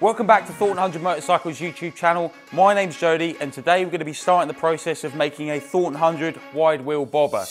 Welcome back to Thornton 100 Motorcycles YouTube channel. My name's Jody and today we're going to be starting the process of making a Thornton 100 wide wheel bobber.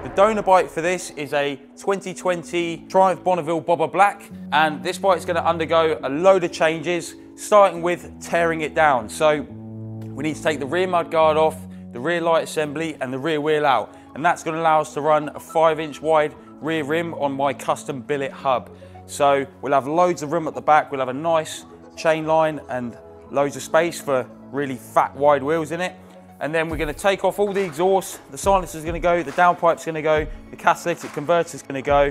The donor bike for this is a 2020 Triumph Bonneville Bobber Black, and this bike's going to undergo a load of changes, starting with tearing it down. So we need to take the rear mudguard off, the rear light assembly and the rear wheel out, and that's going to allow us to run a 5-inch wide rear rim on my custom billet hub. So we'll have loads of room at the back, we'll have a nice chain line and loads of space for really fat wide wheels in it. And then we're going to take off all the exhaust, the silencer's going to go, the downpipe's going to go, the catalytic converter's going to go,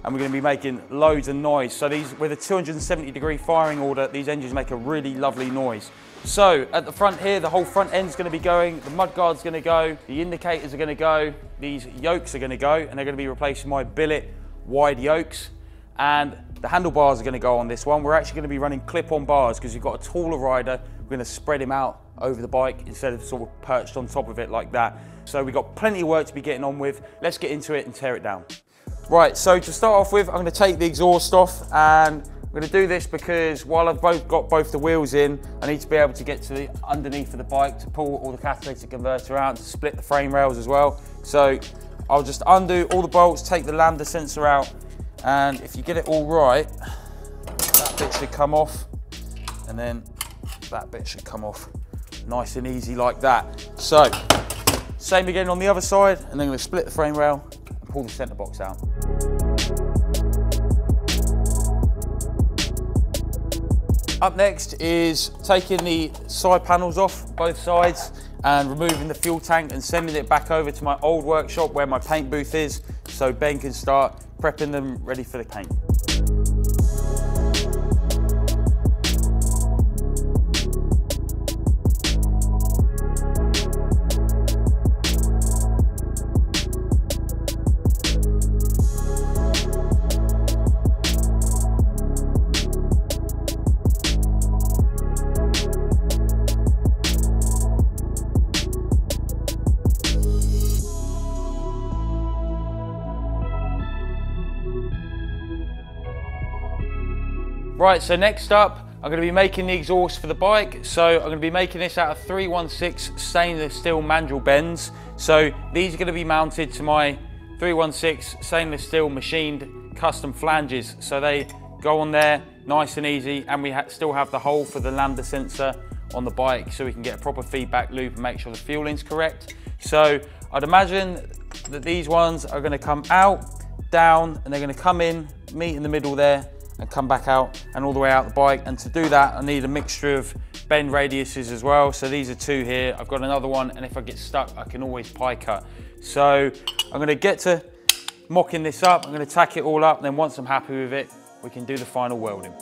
and we're going to be making loads of noise. So these, with a 270-degree firing order, these engines make a really lovely noise. So at the front here, the whole front end's going to be going, the mudguard's going to go, the indicators are going to go, these yokes are going to go, and they're going to be replacing my billet wide yokes. And the handlebars are going to go on this one. We're actually going to be running clip-on bars because you've got a taller rider. We're going to spread him out over the bike instead of sort of perched on top of it like that. So we've got plenty of work to be getting on with. Let's get into it and tear it down. Right, so to start off with, I'm going to take the exhaust off, and I'm going to do this because while I've got both the wheels in, I need to be able to get to the underneath of the bike to pull all the catalytic converter out and to split the frame rails as well. So I'll just undo all the bolts, take the lambda sensor out, and if you get it all right, that bit should come off, and then that bit should come off nice and easy like that. So same again on the other side, and then I'm going to split the frame rail and pull the centre box out. Up next is taking the side panels off both sides and removing the fuel tank and sending it back over to my old workshop where my paint booth is, so Ben can start prepping them ready for the paint. Right, so next up, I'm going to be making the exhaust for the bike. So I'm going to be making this out of 316 stainless steel mandrel bends. So these are going to be mounted to my 316 stainless steel machined custom flanges. So they go on there nice and easy, and we still have the hole for the lambda sensor on the bike so we can get a proper feedback loop and make sure the fueling's correct. So I'd imagine that these ones are going to come out, down, and they're going to come in, meet in the middle there, and come back out and all the way out the bike. And to do that, I need a mixture of bend radiuses as well. So these are 2 here. I've got another one, and if I get stuck, I can always pie cut. So I'm going to get to mocking this up. I'm going to tack it all up, and then once I'm happy with it, we can do the final welding.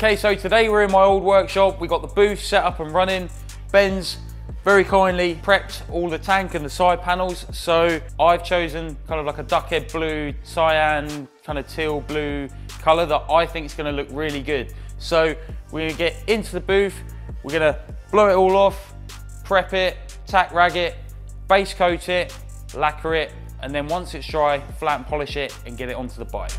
Okay, so today we're in my old workshop. We got the booth set up and running. Ben's very kindly prepped all the tank and the side panels. So I've chosen kind of like a duckhead blue, cyan, kind of teal blue color that I think is going to look really good. So we're going to get into the booth. We're going to blow it all off, prep it, tack rag it, base coat it, lacquer it, and then once it's dry, flat and polish it and get it onto the bike.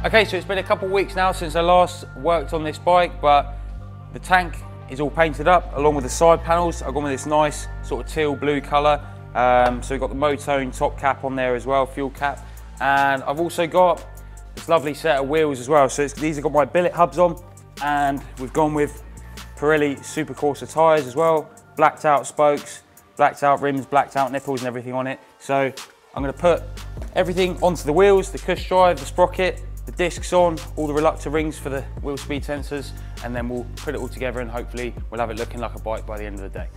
Okay, so it's been a couple of weeks now since I last worked on this bike, but the tank is all painted up along with the side panels. I've gone with this nice sort of teal blue colour. So we've got the Motone top cap on there as well, fuel cap. And I've also got this lovely set of wheels as well. So these have got my billet hubs on, and we've gone with Pirelli Super Corsa tyres as well. Blacked out spokes, blacked out rims, blacked out nipples and everything on it. So I'm going to put everything onto the wheels, the cush drive, the sprocket, the discs on, all the reluctor rings for the wheel speed sensors, and then we'll put it all together and hopefully we'll have it looking like a bike by the end of the day.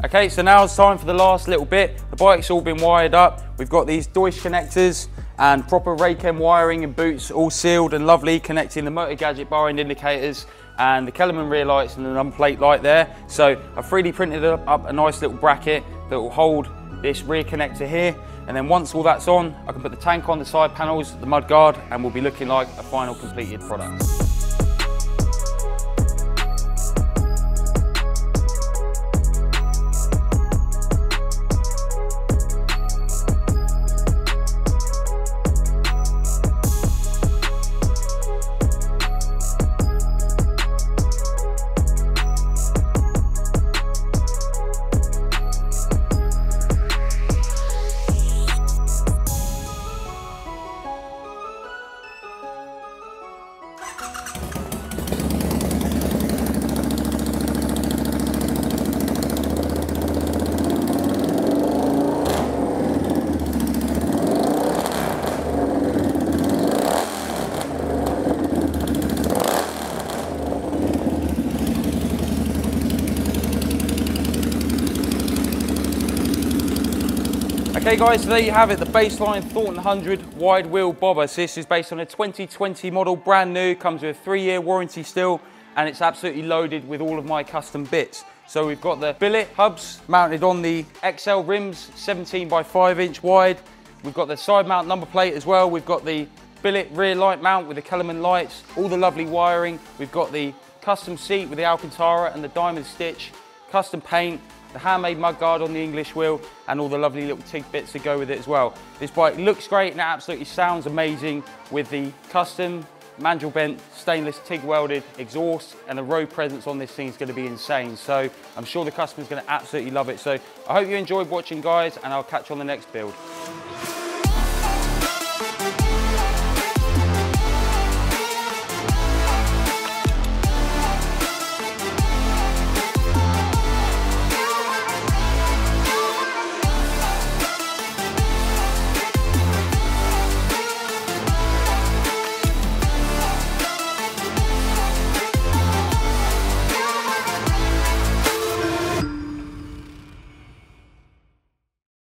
Okay, so now it's time for the last little bit. The bike's all been wired up. We've got these Deutsch connectors and proper Raychem wiring and boots, all sealed and lovely, connecting the motor gadget bar end indicators and the Kellerman rear lights and the number plate light there. So I've 3D printed up a nice little bracket that will hold this rear connector here. And then once all that's on, I can put the tank on, the side panels, the mud guard, and we'll be looking like a final completed product. Okay guys, so there you have it, the baseline Thornton 100 wide wheel bobber. So this is based on a 2020 model, brand new, comes with a 3-year warranty still, and it's absolutely loaded with all of my custom bits. So we've got the billet hubs mounted on the XL rims, 17 by 5 inch wide. We've got the side mount number plate as well. We've got the billet rear light mount with the Kellerman lights, all the lovely wiring. We've got the custom seat with the Alcantara and the diamond stitch, custom paint, the handmade mudguard on the English wheel, and all the lovely little TIG bits that go with it as well. This bike looks great and it absolutely sounds amazing with the custom mandrel bent stainless TIG welded exhaust, and the road presence on this thing is going to be insane. So I'm sure the customer's going to absolutely love it. So I hope you enjoyed watching guys, and I'll catch you on the next build.